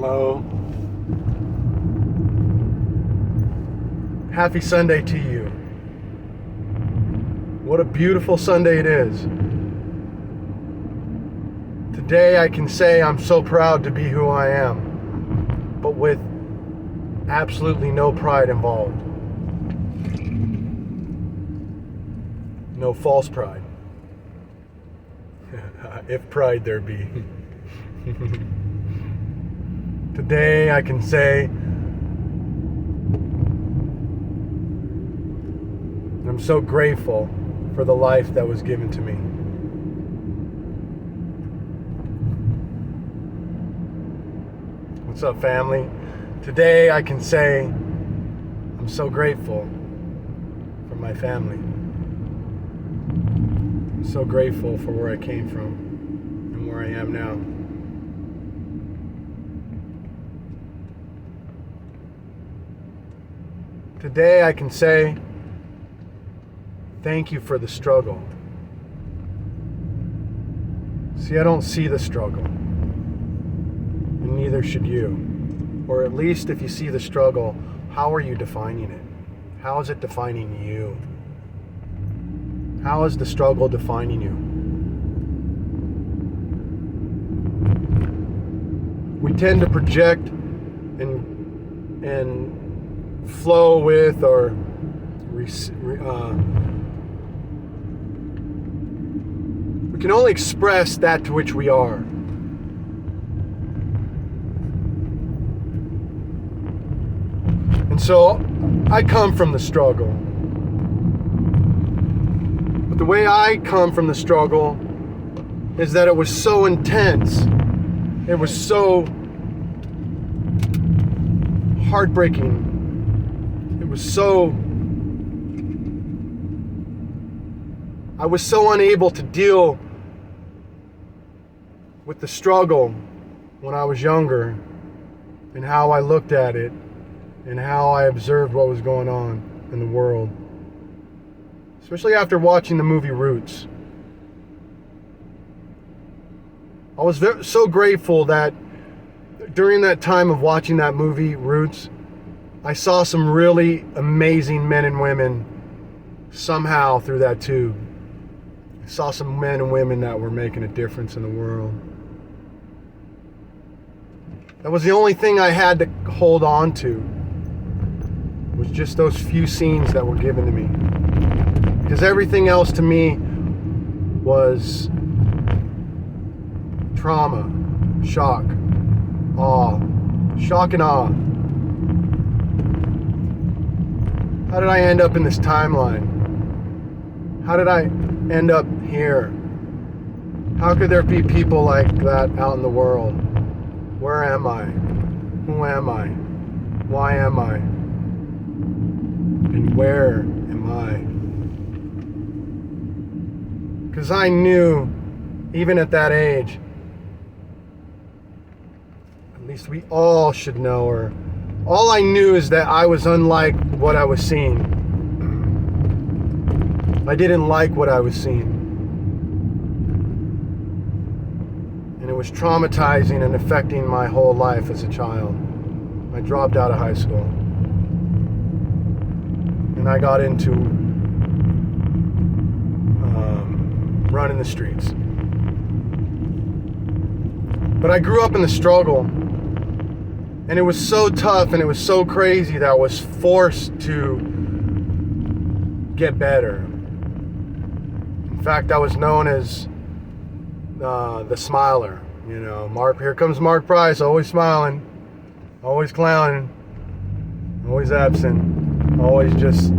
Mo. Happy Sunday to you. What a beautiful Sunday it is. Today I can say I'm so proud to be who I am, but with absolutely no pride involved. No false pride. If pride there be. Today I can say I'm so grateful for the life that was given to me. What's up, family? Today I can say I'm so grateful for my family. I'm so grateful for where I came from and where I am now. Today I can say thank you for the struggle. See, I don't see the struggle, and neither should you. Or at least if you see the struggle, how are you defining it? How is it defining you? How is the struggle defining you? We tend to project and flow with or we can only express that to which we are. And so I come from the struggle. But the way I come from the struggle is that it was so intense. It was so heartbreaking. It was so... I was so unable to deal with the struggle when I was younger and how I looked at it and how I observed what was going on in the world. Especially after watching the movie Roots. I was so grateful that during that time of watching that movie Roots, I saw some really amazing men and women somehow through that tube. I saw some men and women that were making a difference in the world. That was the only thing I had to hold on to, was just those few scenes that were given to me. Because everything else to me was trauma, shock, awe, shock and awe. How did I end up in this timeline? How did I end up here? How could there be people like that out in the world? Where am I? Who am I? Why am I? And where am I? Because I knew, even at that age, at least we all should know, or all I knew is that I was unlike what I was seeing. I didn't like what I was seeing. And it was traumatizing and affecting my whole life as a child. I dropped out of high school. And I got into running the streets. But I grew up in the struggle. And it was so tough and it was so crazy that I was forced to get better. In fact, I was known as the smiler. You know, Mark. Here comes Mark Price, always smiling, always clowning, always absent, always just...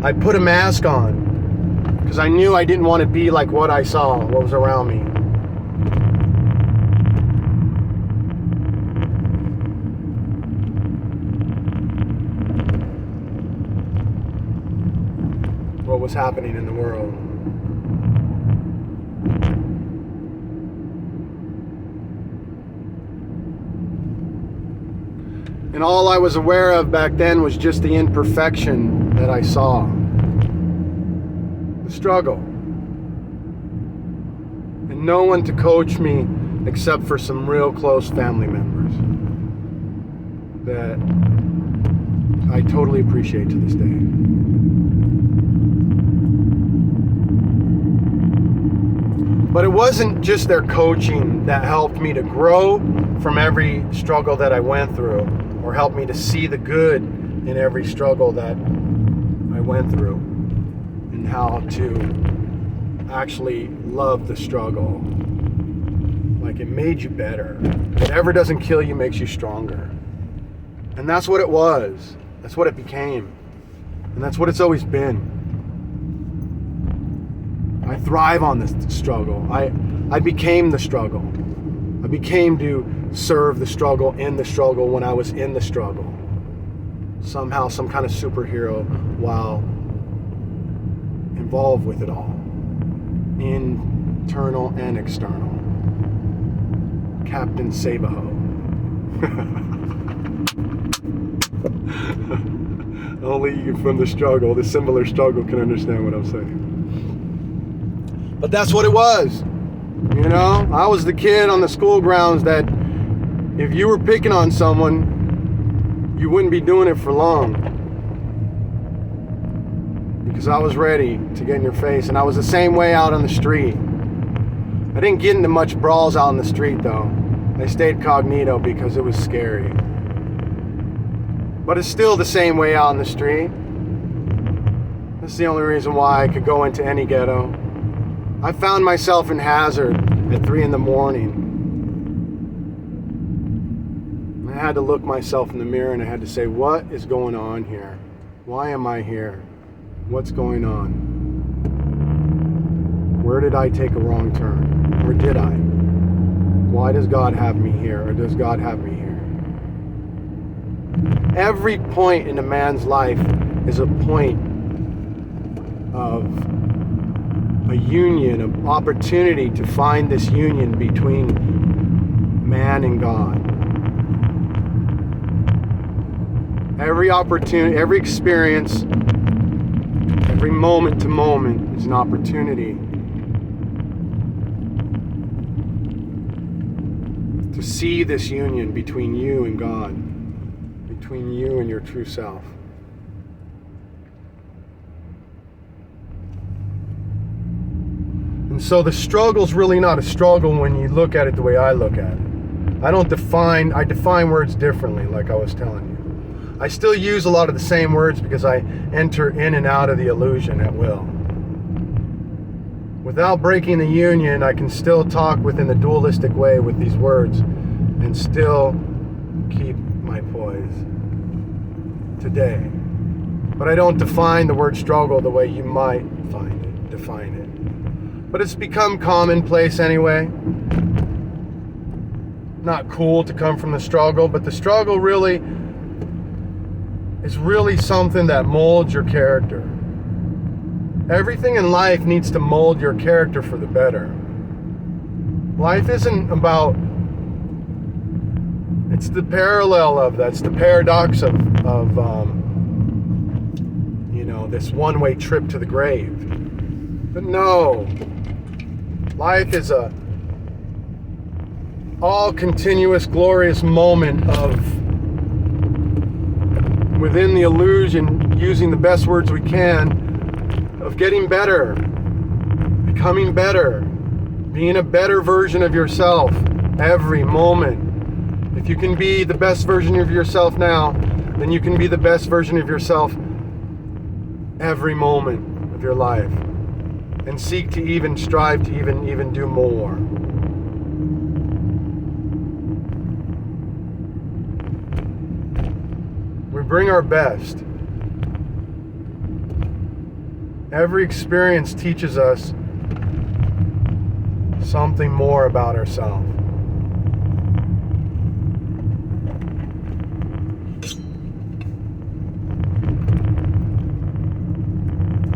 I put a mask on because I knew I didn't want to be like what I saw, what was around me. What was happening in the world. And all I was aware of back then was just the imperfection that I saw. The struggle. And no one to coach me except for some real close family members that I totally appreciate to this day. But it wasn't just their coaching that helped me to grow from every struggle that I went through, or helped me to see the good in every struggle that I went through, and how to actually love the struggle. Like, it made you better. Whatever doesn't kill you makes you stronger. And that's what it was. That's what it became. And that's what it's always been. I thrive on this struggle. I became the struggle. I became to serve the struggle in the struggle when I was in the struggle. Somehow, some kind of superhero while involved with it all. Internal and external. Captain Sabaho. Only you from the struggle, the similar struggle, can understand what I'm saying. But that's what it was. You know, I was the kid on the school grounds that if you were picking on someone, you wouldn't be doing it for long. Because I was ready to get in your face. And I was the same way out on the street. I didn't get into much brawls out on the street though. I stayed cognito because it was scary. But it's still the same way out on the street. That's the only reason why I could go into any ghetto. I found myself in Hazard at 3 a.m. I had to look myself in the mirror and I had to say, what is going on here? Why am I here? What's going on? Where did I take a wrong turn? Or did I? Why does God have me here? Or does God have me here? Every point in a man's life is a point of a union, an opportunity to find this union between man and God. Every opportunity, every experience, every moment to moment is an opportunity to see this union between you and God, between you and your true self. And so the struggle's really not a struggle when you look at it the way I look at it. I define words differently, like I was telling you. I still use a lot of the same words because I enter in and out of the illusion at will. Without breaking the union, I can still talk within the dualistic way with these words and still keep my poise today. But I don't define the word struggle the way you might define it. But it's become commonplace anyway. Not cool to come from the struggle, but the struggle really is really something that molds your character. Everything in life needs to mold your character for the better. Life isn't about, it's the parallel of that, it's the paradox of this one-way trip to the grave. But no, life is a all continuous glorious moment of, within the illusion, using the best words we can, of getting better, becoming better, being a better version of yourself every moment. If you can be the best version of yourself now, then you can be the best version of yourself every moment of your life, and seek to even strive to even do more. We bring our best. Every experience teaches us something more about ourselves.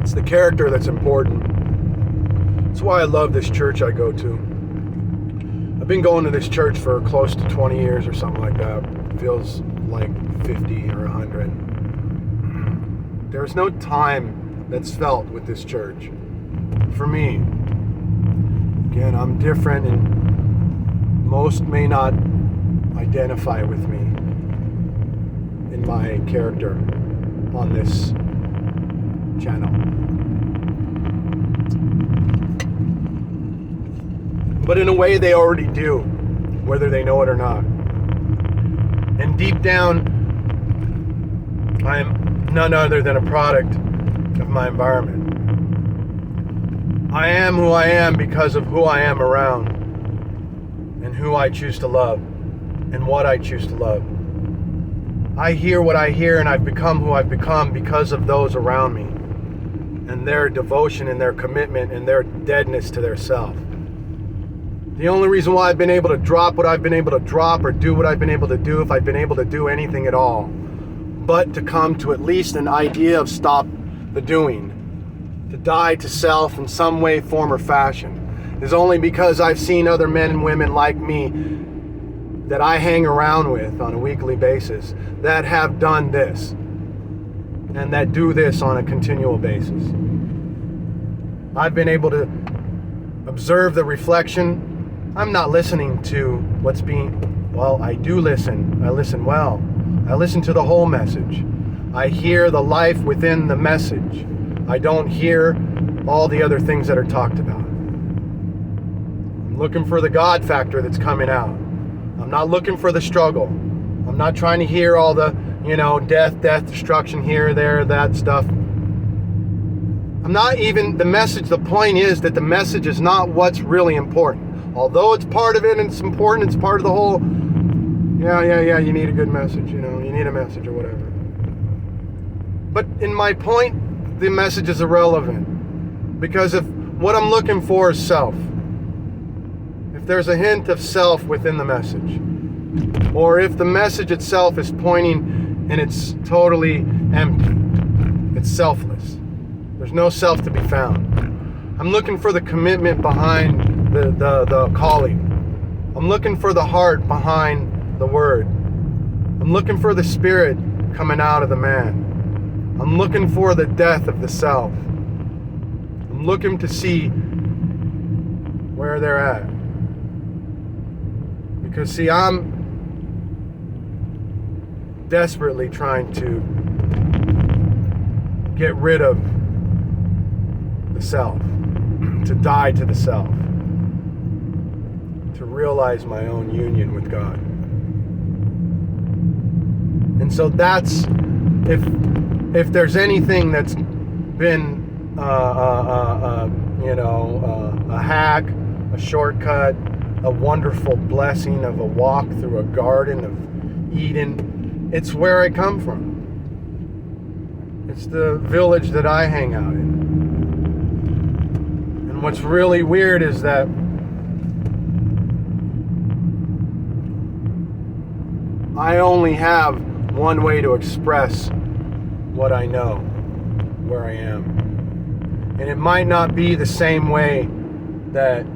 It's the character that's important. That's why I love this church I go to. I've been going to this church for close to 20 years or something like that. It feels like 50 or 100. There's no time that's felt with this church. For me, again, I'm different in Most may not identify with me in my character on this channel. But in a way they already do, whether they know it or not. And deep down, I am none other than a product of my environment. I am who I am because of who I am around, and who I choose to love, and what I choose to love. I hear what I hear, and I've become who I've become because of those around me, and their devotion and their commitment and their deadness to their self. The only reason why I've been able to drop what I've been able to drop, or do what I've been able to do, if I've been able to do anything at all, but to come to at least an idea of stop the doing, to die to self in some way, form, or fashion, is only because I've seen other men and women like me that I hang around with on a weekly basis that have done this, and that do this on a continual basis. I've been able to observe the reflection. I'm not listening to what's being, well, I do listen. I listen well. I listen to the whole message. I hear the life within the message. I don't hear all the other things that are talked about. I'm looking for the God factor that's coming out. I'm not looking for the struggle. I'm not trying to hear all the, death, destruction, here, there, that stuff. I'm not even, the message, the point is that the message is not what's really important. Although it's part of it and it's important, it's part of the whole, you need a good message, you need a message or whatever. But in my point, the message is irrelevant. Because if what I'm looking for is self, if there's a hint of self within the message, or if the message itself is pointing and it's totally empty, it's selfless. There's no self to be found. I'm looking for the commitment behind the calling. I'm looking for the heart behind the word. I'm looking for the spirit coming out of the man. I'm looking for the death of the self. I'm looking to see where they're at. Because see, I'm desperately trying to get rid of the self, to die to the self, to realize my own union with God. And so that's, if there's anything that's been a hack, a shortcut, a wonderful blessing of a walk through a garden of Eden, it's where I come from. It's the village that I hang out in. And what's really weird is that I only have one way to express what I know, where I am. And it might not be the same way that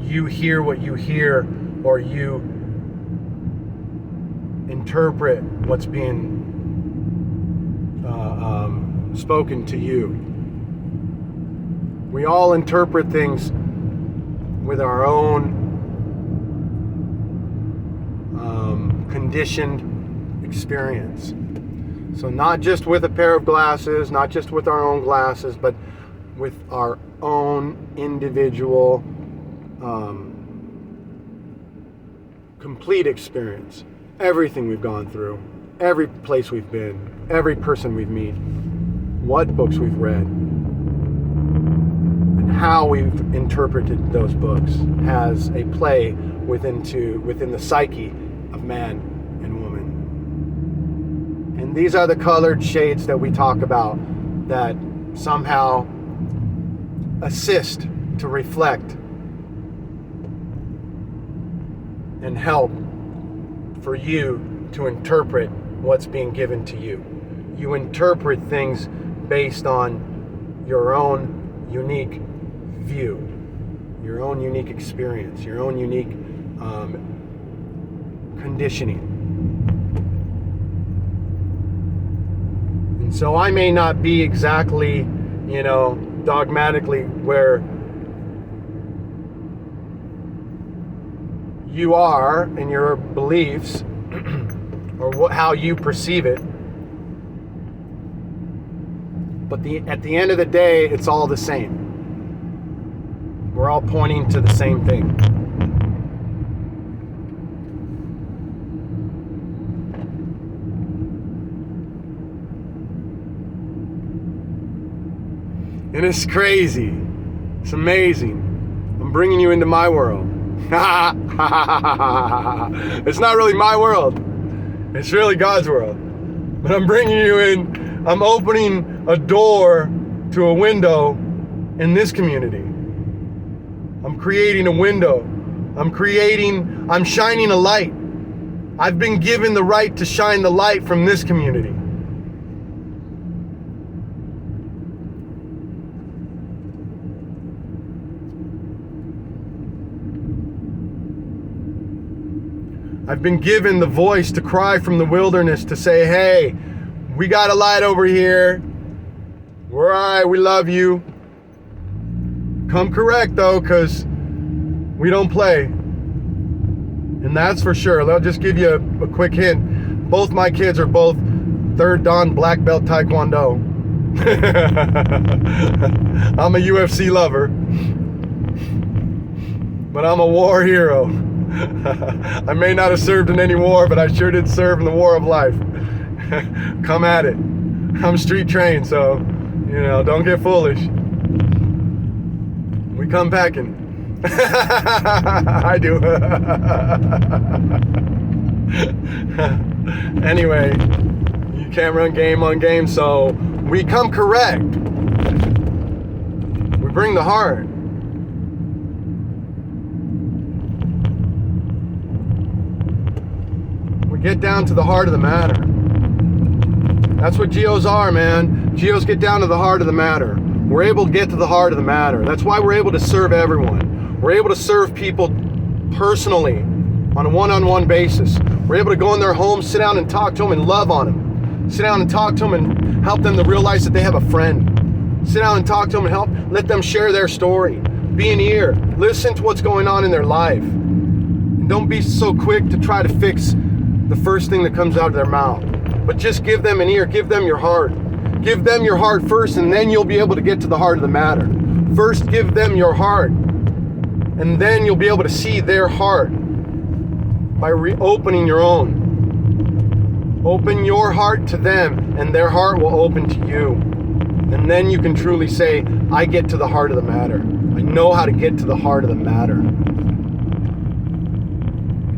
you hear what you hear, or you interpret what's being spoken to you. We all interpret things with our own conditioned experience. So not just with a pair of glasses, not just with our own glasses, but with our own individual complete experience. Everything we've gone through, every place we've been, every person we've met, what books we've read, and how we've interpreted those books has a play within the psyche of man and woman. And these are the colored shades that we talk about that somehow assist to reflect and help for you to interpret what's being given to you. You interpret things based on your own unique view, your own unique experience, your own unique conditioning. And so I may not be exactly, dogmatically where you are and your beliefs or how you perceive it. But at the end of the day, it's all the same. We're all pointing to the same thing. And it's crazy. It's amazing. I'm bringing you into my world. It's not really my world. It's really God's world. But I'm bringing you in. I'm opening a door to a window in this community. I'm creating a window. I'm shining a light. I've been given the right to shine the light from this community. I've been given the voice to cry from the wilderness to say, hey, we got a light over here. We're all right, we love you. Come correct though, because we don't play. And that's for sure. I'll just give you a quick hint. Both my kids are both 3rd Dan black belt Taekwondo. I'm a UFC lover. But I'm a war hero. I may not have served in any war, but I sure did serve in the war of life. Come at it. I'm street trained, so, don't get foolish. We come packing. I do. Anyway, you can't run game on game, so we come correct. We bring the heart. Get down to the heart of the matter. That's what GEOs are, man. GEOs get down to the heart of the matter. We're able to get to the heart of the matter. That's why we're able to serve everyone. We're able to serve people personally on a one-on-one basis. We're able to go in their homes, sit down and talk to them and love on them. Sit down and talk to them and help them to realize that they have a friend. Sit down and talk to them and let them share their story. Be an ear. Listen to what's going on in their life. And don't be so quick to try to fix the first thing that comes out of their mouth. But just give them an ear. Give them your heart. Give them your heart first, and then you'll be able to get to the heart of the matter. First, give them your heart, and then you'll be able to see their heart by reopening your own. Open your heart to them, and their heart will open to you. And then you can truly say, I get to the heart of the matter. I know how to get to the heart of the matter.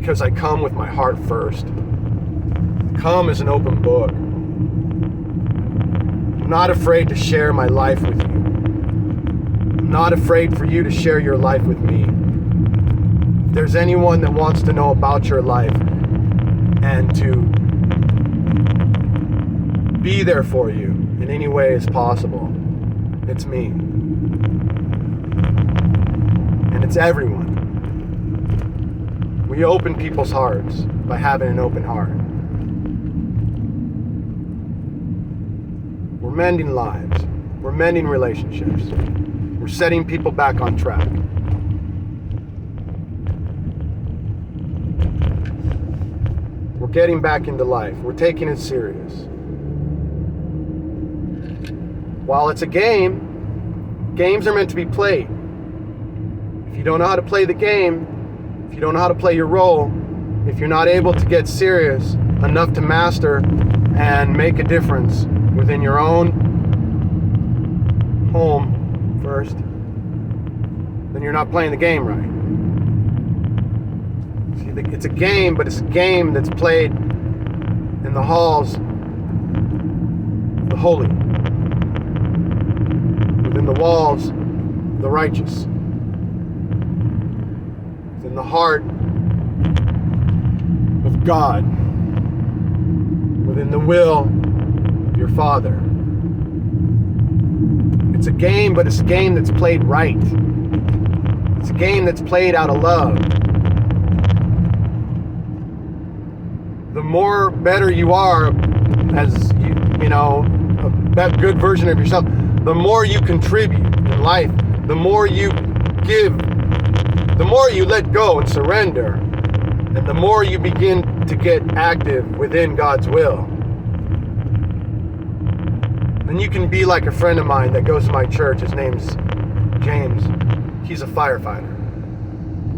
Because I come with my heart first. Come as an open book. I'm not afraid to share my life with you. I'm not afraid for you to share your life with me. If there's anyone that wants to know about your life and to be there for you in any way as possible, it's me. And it's everyone. We open people's hearts by having an open heart. We're mending lives. We're mending relationships. We're setting people back on track. We're getting back into life. We're taking it serious. While it's a game, games are meant to be played. If you don't know how to play the game, if you don't know how to play your role, if you're not able to get serious enough to master and make a difference within your own home first, then you're not playing the game right. See, it's a game, but it's a game that's played in the halls of the holy, within the walls of the righteous, within the heart of God, within the will of your Father. It's a game, but it's a game that's played right. It's a game that's played out of love. The more better you are as a good version of yourself, the more you contribute in life, the more you give, the more you let go and surrender, And the more you begin to get active within God's will, then you can be like a friend of mine that goes to my church. His name's James. He's a firefighter.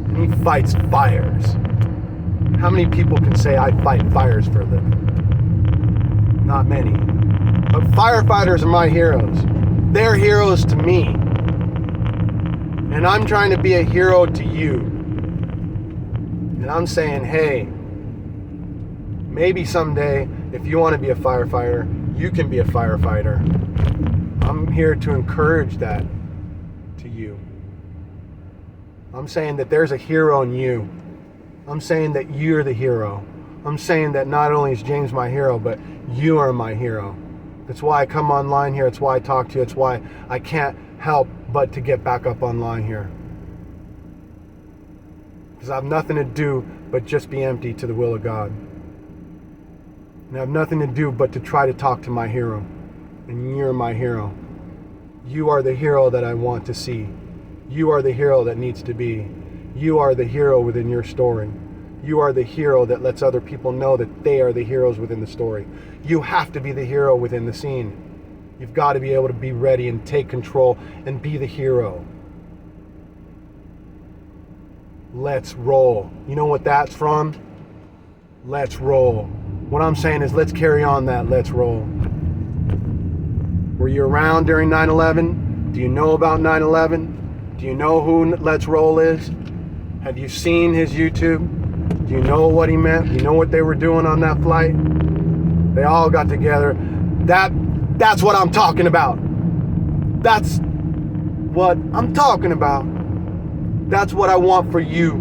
And he fights fires. How many people can say I fight fires for a living? Not many. But firefighters are my heroes. They're heroes to me. And I'm trying to be a hero to you. And I'm saying, hey, maybe someday, if you want to be a firefighter, you can be a firefighter. I'm here to encourage that to you. I'm saying that there's a hero in you. I'm saying that you're the hero. I'm saying that not only is James my hero, but you are my hero. That's why I come online here. It's why I talk to you. It's why I can't help but to get back up online here. Because I have nothing to do but just be empty to the will of God. And I have nothing to do but to try to talk to my hero. And you're my hero. You are the hero that I want to see. You are the hero that needs to be. You are the hero within your story. You are the hero that lets other people know that they are the heroes within the story. You have to be the hero within the scene. You've got to be able to be ready and take control and be the hero. Let's roll. You know what that's from? Let's roll. What I'm saying is let's carry on that let's roll. Were you around during 9/11? Do you know about 9/11? Do you know who Let's Roll is? Have you seen his YouTube? Do you know what he meant? Do you know what they were doing on that flight? They all got together. That's what I'm talking about. That's what I'm talking about. That's what I want for you.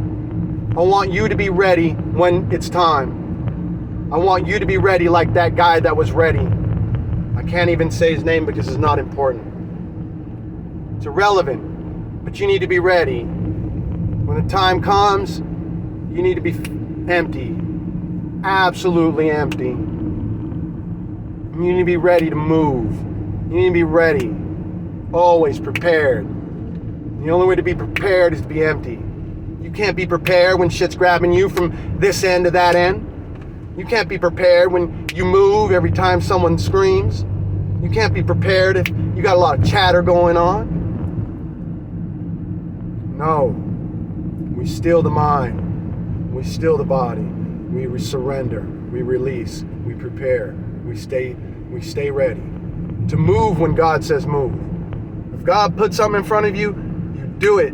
I want you to be ready when it's time. I want you to be ready like that guy that was ready. I can't even say his name because it's not important. It's irrelevant. But you need to be ready. When the time comes, you need to be empty. Absolutely empty. You need to be ready to move. You need to be ready. Always prepared. The only way to be prepared is to be empty. You can't be prepared when shit's grabbing you from this end to that end. You can't be prepared when you move every time someone screams. You can't be prepared if you got a lot of chatter going on. No. We still the mind. We still the body. We surrender. We release. We prepare. We stay ready to move when God says move. If God puts something in front of you, you do it.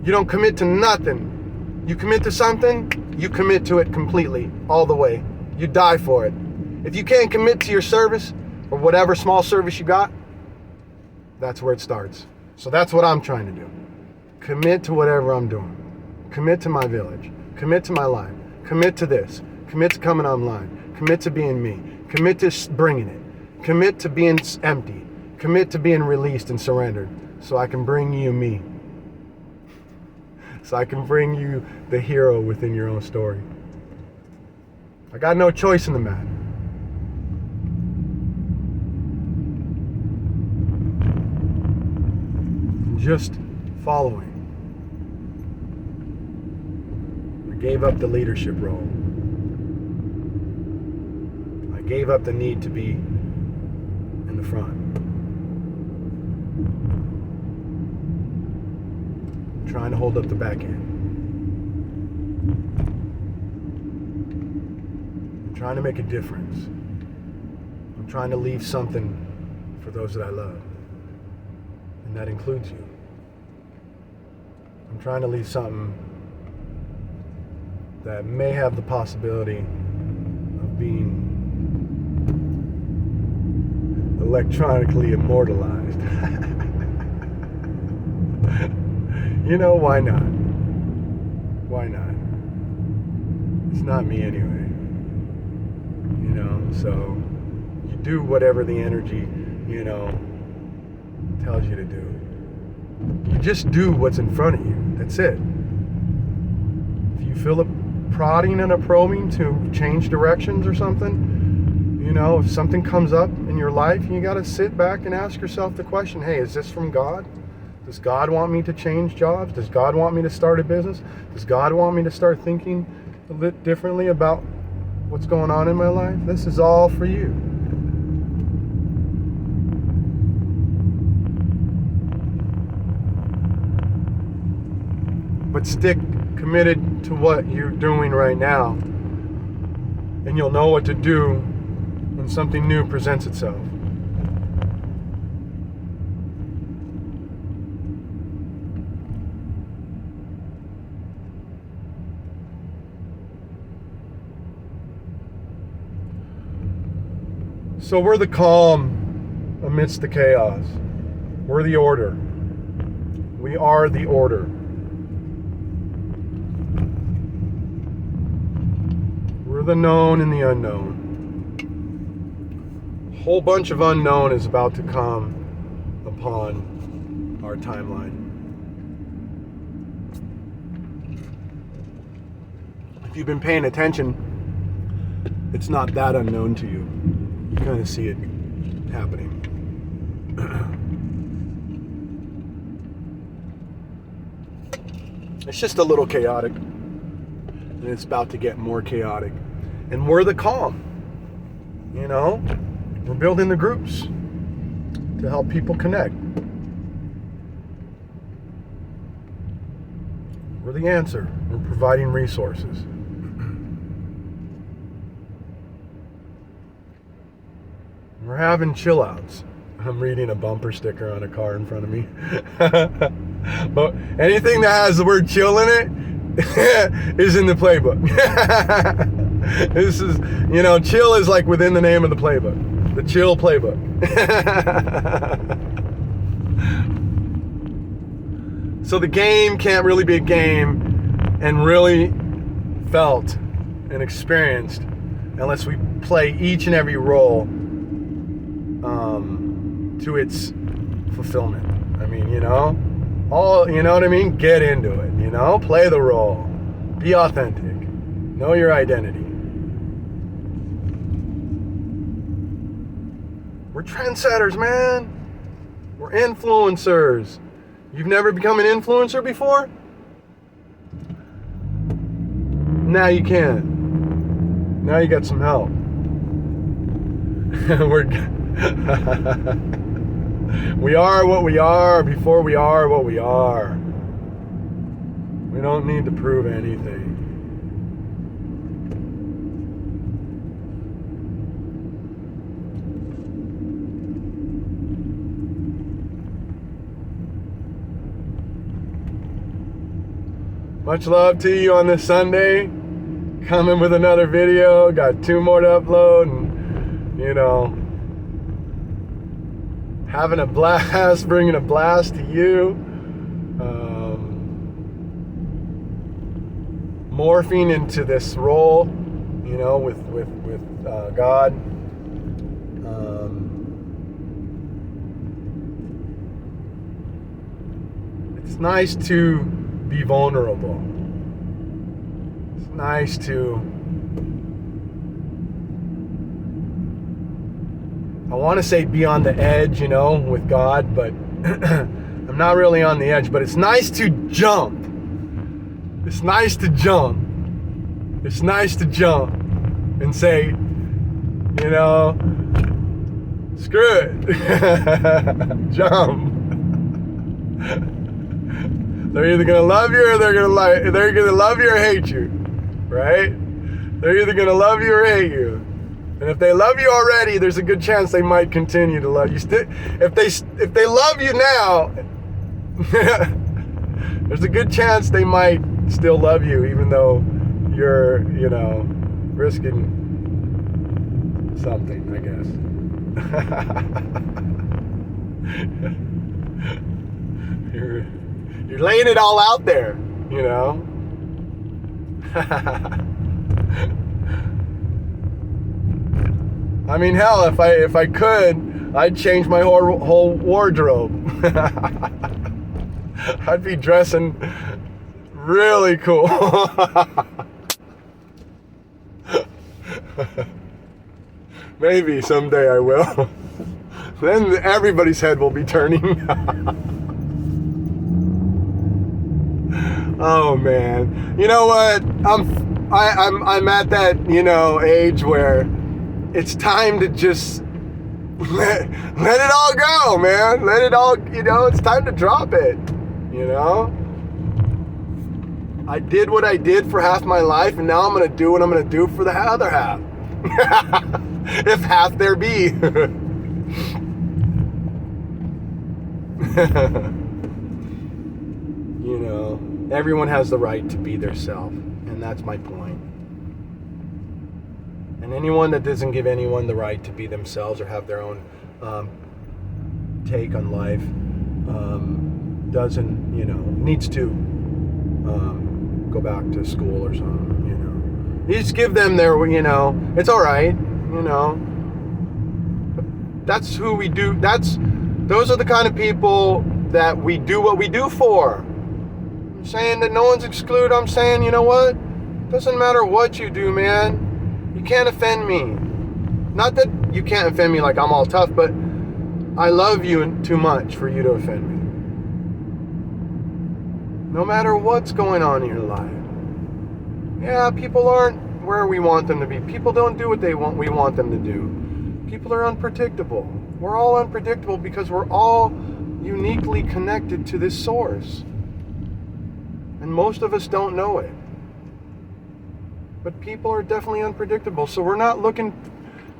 You don't commit to nothing. You commit to something, you commit to it completely, all the way. You die for it. If you can't commit to your service, or whatever small service you got, that's where it starts. So that's what I'm trying to do. Commit to whatever I'm doing. Commit to my village. Commit to my life. Commit to this. Commit to coming online. Commit to being me. Commit to bringing it. Commit to being empty. Commit to being released and surrendered so I can bring you me. So I can bring you the hero within your own story. I got no choice in the matter. I'm just following. I gave up the leadership role. I gave up the need to be in the front. Trying to hold up the back end. I'm trying to make a difference. I'm trying to leave something for those that I love. And that includes you. I'm trying to leave something that may have the possibility of being electronically immortalized. You know, why not? Why not? It's not me anyway. You know, so you do whatever the energy, you know, tells you to do. You just do what's in front of you. That's it. If you feel a prodding and a probing to change directions or something, you know, if something comes up in your life, you got to sit back and ask yourself the question, hey, is this from God? Does God want me to change jobs? Does God want me to start a business? Does God want me to start thinking a bit differently about what's going on in my life? This is all for you. But stick committed to what you're doing right now, and you'll know what to do when something new presents itself. So we're the calm amidst the chaos. We're the order. We are the order. We're the known and the unknown. A whole bunch of unknown is about to come upon our timeline. If you've been paying attention, it's not that unknown to you. You kind of see it happening. It's just a little chaotic, and it's about to get more chaotic. And we're the calm. You know, we're building the groups to help people connect. We're the answer. We're providing resources. We're having chill outs. I'm reading a bumper sticker on a car in front of me. But anything that has the word chill in it is in the playbook. This is, you know, chill is like within the name of the playbook. The chill playbook. So the game can't really be a game and really felt and experienced unless we play each and every role to its fulfillment. I mean, you know, you know what I mean? Get into it, you know? Play the role. Be authentic. Know your identity. We're trendsetters, man. We're influencers. You've never become an influencer before? Now you can. Now you got some help. We are what we are before we are what we are. We don't need to prove anything. Much love to you on this Sunday. Coming with another video. Got 2 more to upload, and you know, having a blast, bringing a blast to you. Morphing into this role, you know, with God. It's nice to be vulnerable. It's nice to, I want to say be on the edge, you know, with God, but I'm not really on the edge. But it's nice to jump. It's nice to jump. It's nice to jump and say, you know, screw it. Jump. They're either gonna love you or they're gonna love you or hate you, right? They're either gonna love you or hate you. And if they love you already, there's a good chance they might continue to love you. If they love you now, there's a good chance they might still love you, even though you're, you know, risking something, I guess. You're laying it all out there, you know. I mean, hell, if I could, I'd change my whole wardrobe. I'd be dressing really cool. Maybe someday I will. Then everybody's head will be turning. Oh man, you know what? I'm at that age where it's time to just let it all go, man. Let it all, it's time to drop it. I did what I did for half my life, and now I'm gonna do what I'm gonna do for the other half. If half there be. Everyone has the right to be their self, and that's my point. And anyone that doesn't give anyone the right to be themselves or have their own take on life doesn't, needs to go back to school or something, You just give them their, it's all right, But that's who we do. Those are the kind of people that we do what we do for. I'm saying that no one's excluded. I'm saying, you know what? Doesn't matter what you do, man. You can't offend me. Not that you can't offend me like I'm all tough, but I love you too much for you to offend me. No matter what's going on in your life. Yeah, people aren't where we want them to be. People don't do what we want them to do. People are unpredictable. We're all unpredictable because we're all uniquely connected to this source. And most of us don't know it. But people are definitely unpredictable. So we're not looking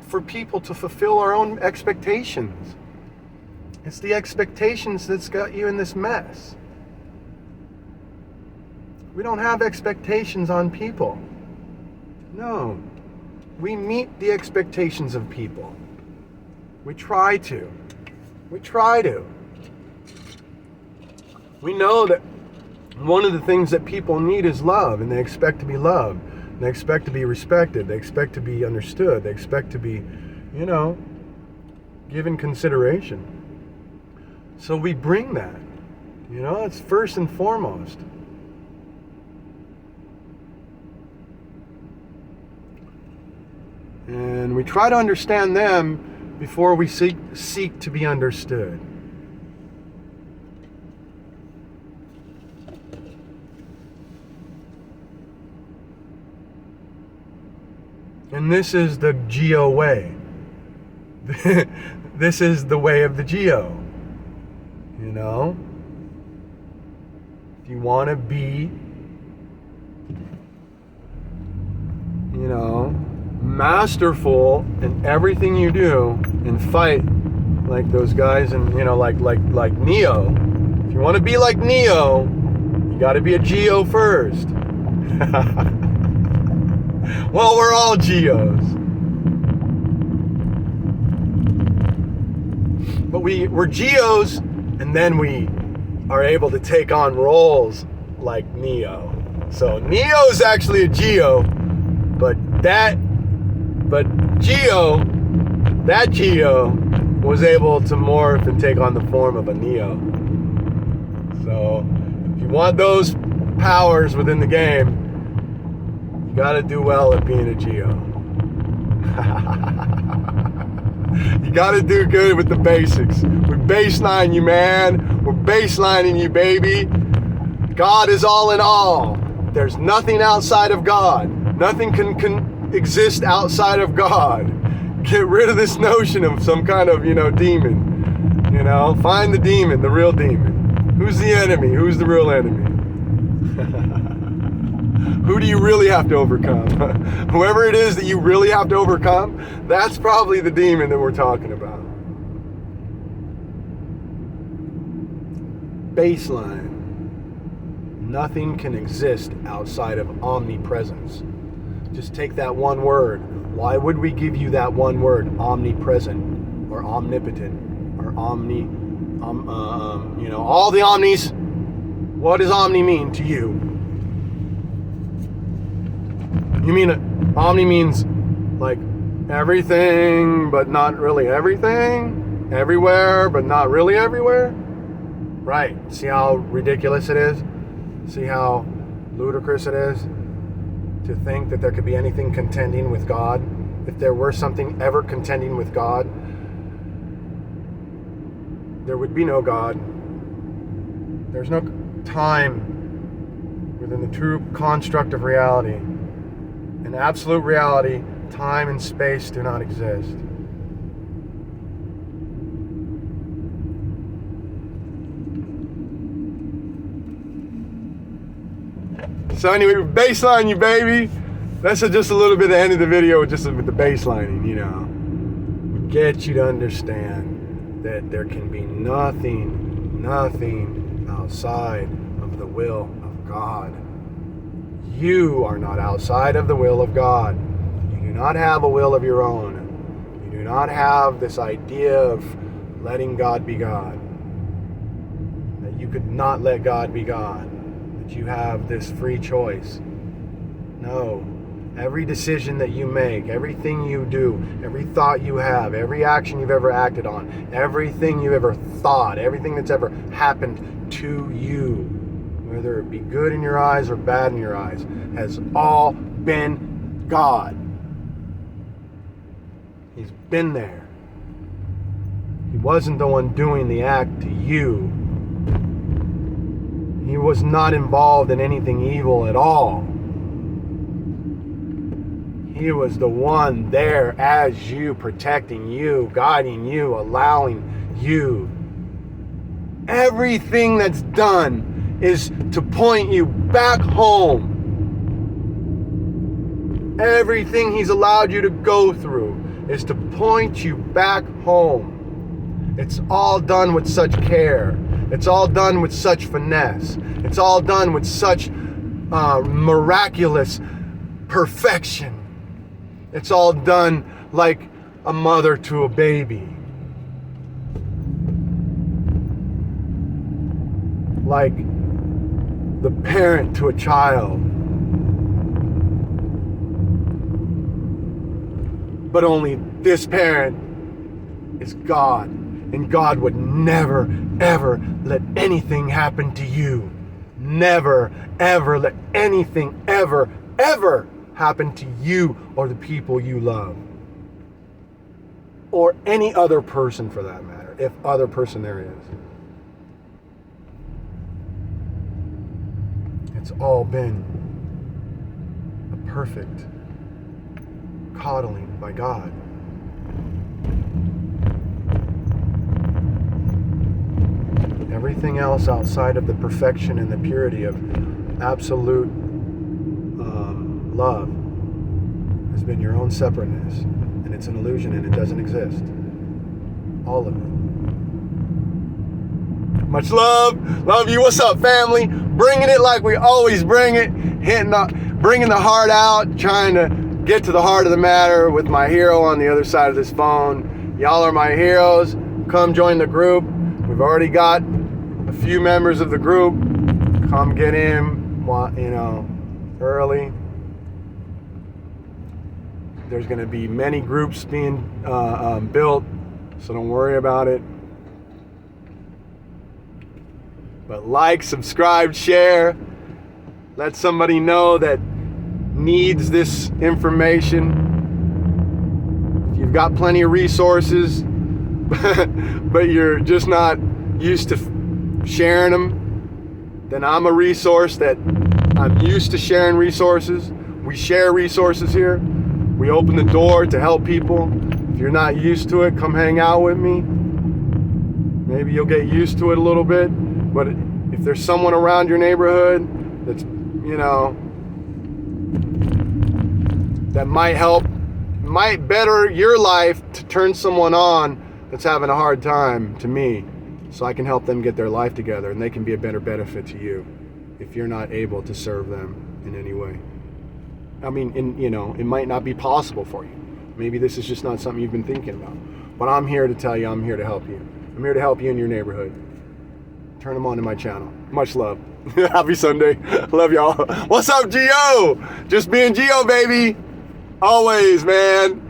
for people to fulfill our own expectations. It's the expectations that's got you in this mess. We don't have expectations on people. No. We meet the expectations of people. We try to. We know that one of the things that people need is love, and they expect to be loved. They expect to be respected. They expect to be understood. They expect to be, given consideration. So we bring that. It's first and foremost. And we try to understand them before we seek to be understood. And this is the GEO way. This is the way of the GEO. If you want to be, masterful in everything you do and fight like those guys and, like Neo. If you want to be like Neo, you got to be a GEO first. Well, we're all GEOs. But we're GEOs, and then we are able to take on roles like Neo. So Neo's actually a GEO, but that GEO was able to morph and take on the form of a Neo. So if you want those powers within the game, you gotta do well at being a GEO. You gotta do good with the basics. We baseline you, man. We're baselining you, baby. God is all in all. There's nothing outside of God. Nothing can exist outside of God. Get rid of this notion of some kind of, demon. Find the demon, the real demon. Who's the enemy? Who's the real enemy? Who do you really have to overcome? Whoever it is that you really have to overcome, that's probably the demon that we're talking about. Baseline. Nothing can exist outside of omnipresence. Just take that one word. Why would we give you that one word, omnipresent or omnipotent or all the omnis? What does omni mean to you? You mean omni means like everything, but not really everything? Everywhere, but not really everywhere? Right. See how ridiculous it is? See how ludicrous it is to think that there could be anything contending with God? If there were something ever contending with God, there would be no God. There's no time within the true construct of reality. In absolute reality, time and space do not exist. So anyway, baseline you, baby. That's just a little bit of the end of the video, just with the baselining, you know. Get you to understand that there can be nothing outside of the will of God. You are not outside of the will of God. You do not have a will of your own. You do not have this idea of letting God be God. That you could not let God be God. That you have this free choice. No. Every decision that you make, everything you do, every thought you have, every action you've ever acted on, everything you've ever thought, everything that's ever happened to you, whether it be good in your eyes or bad in your eyes, has all been God. He's been there. He wasn't the one doing the act to you. He was not involved in anything evil at all. He was the one there as you, protecting you, guiding you, allowing you. Everything that's done is to point you back home. Everything He's allowed you to go through is to point you back home. It's all done with such care. It's all done with such finesse. It's all done with such miraculous perfection. It's all done like a mother to a baby. Like the parent to a child. But only this parent is God. And God would never, ever let anything happen to you. Never, ever let anything ever happen to you or the people you love. Or any other person for that matter, if other person there is. It's all been a perfect coddling by God. Everything else outside of the perfection and the purity of absolute love has been your own separateness, and it's an illusion and it doesn't exist. All of it. Much love you. What's up, family? Bringing it like we always bring it, bringing the heart out, trying to get to the heart of the matter with my hero on the other side of this phone. Y'all are my heroes. Come join the group. We've already got a few members of the group. Come get in, early. There's going to be many groups being built, so don't worry about it. But like, subscribe, share. Let somebody know that needs this information. If you've got plenty of resources, but you're just not used to sharing them, then I'm a resource that I'm used to sharing resources. We share resources here. We open the door to help people. If you're not used to it, come hang out with me. Maybe you'll get used to it a little bit. But if there's someone around your neighborhood that's, that might help, might better your life to turn someone on that's having a hard time to me, so I can help them get their life together and they can be a better benefit to you if you're not able to serve them in any way. I mean, it might not be possible for you. Maybe this is just not something you've been thinking about. But I'm here to tell you, I'm here to help you. I'm here to help you in your neighborhood. Turn them on to my channel. Much love. Happy Sunday. Love y'all. What's up, GEO? Just being GEO, baby. Always, man.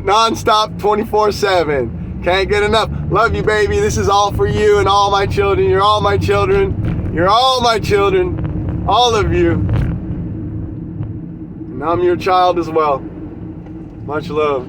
Non-stop, 24/7. Can't get enough. Love you, baby. This is all for you and all my children. You're all my children. You're all my children. All of you. And I'm your child as well. Much love.